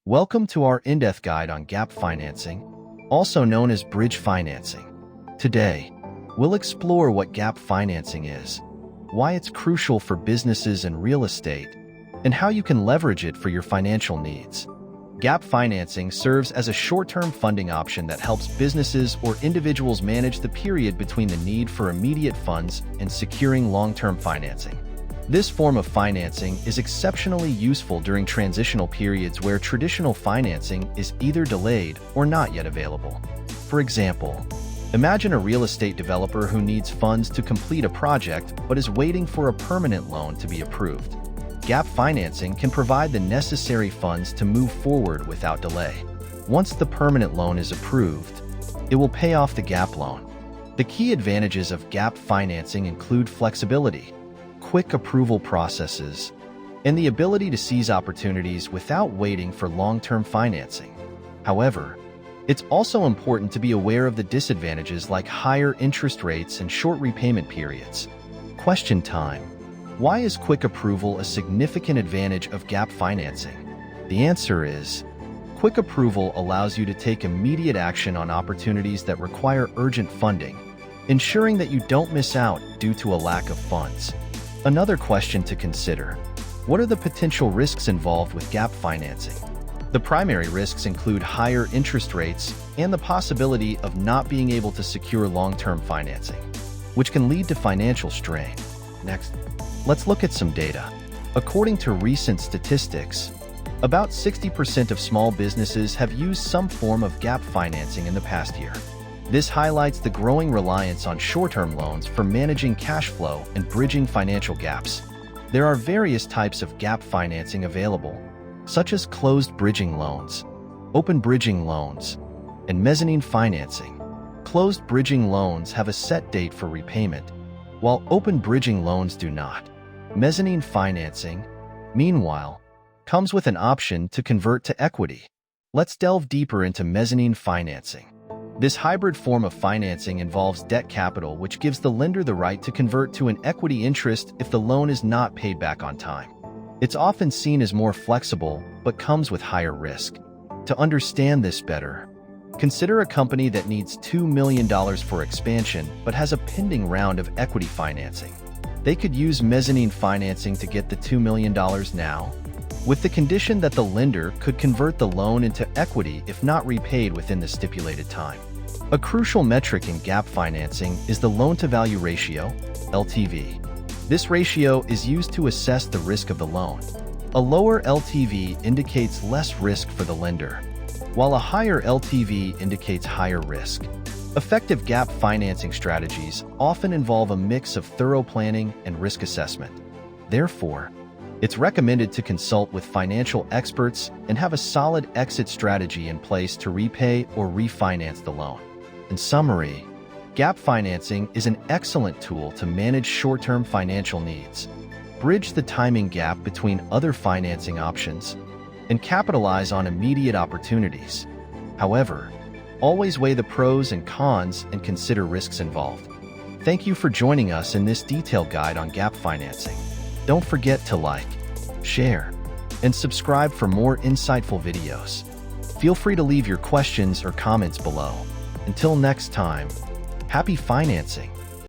Welcome to our in-depth guide on gap financing, also known as bridge financing. Today, we'll explore what gap financing is, why it's crucial for businesses and real estate, and how you can leverage it for your financial needs. Gap financing serves as a short-term funding option that helps businesses or individuals manage the period between the need for immediate funds and securing long-term financing. This form of financing is exceptionally useful during transitional periods where traditional financing is either delayed or not yet available. For example, imagine a real estate developer who needs funds to complete a project but is waiting for a permanent loan to be approved. Gap financing can provide the necessary funds to move forward without delay. Once the permanent loan is approved, it will pay off the gap loan. The key advantages of gap financing include flexibility, quick approval processes, and the ability to seize opportunities without waiting for long-term financing. However, it's also important to be aware of the disadvantages like higher interest rates and short repayment periods. Question time: why is quick approval a significant advantage of gap financing? The answer is, quick approval allows you to take immediate action on opportunities that require urgent funding, ensuring that you don't miss out due to a lack of funds. Another question to consider: what are the potential risks involved with gap financing? The primary risks include higher interest rates and the possibility of not being able to secure long-term financing, which can lead to financial strain. Next, let's look at some data. According to recent statistics, about 60% of small businesses have used some form of gap financing in the past year. This highlights the growing reliance on short-term loans for managing cash flow and bridging financial gaps. There are various types of gap financing available, such as closed bridging loans, open bridging loans, and mezzanine financing. Closed bridging loans have a set date for repayment, while open bridging loans do not. Mezzanine financing, meanwhile, comes with an option to convert to equity. Let's delve deeper into mezzanine financing. This hybrid form of financing involves debt capital, which gives the lender the right to convert to an equity interest if the loan is not paid back on time. It's often seen as more flexible, but comes with higher risk. To understand this better, consider a company that needs $2 million for expansion but has a pending round of equity financing. They could use mezzanine financing to get the $2 million now, with the condition that the lender could convert the loan into equity if not repaid within the stipulated time. A crucial metric in gap financing is the loan-to-value ratio, LTV. This ratio is used to assess the risk of the loan. A lower LTV indicates less risk for the lender, while a higher LTV indicates higher risk. Effective gap financing strategies often involve a mix of thorough planning and risk assessment. Therefore, it's recommended to consult with financial experts and have a solid exit strategy in place to repay or refinance the loan. In summary, gap financing is an excellent tool to manage short-term financial needs, bridge the timing gap between other financing options, and capitalize on immediate opportunities. However, always weigh the pros and cons and consider risks involved. Thank you for joining us in this detailed guide on gap financing. Don't forget to like, share, and subscribe for more insightful videos. Feel free to leave your questions or comments below. Until next time, happy financing!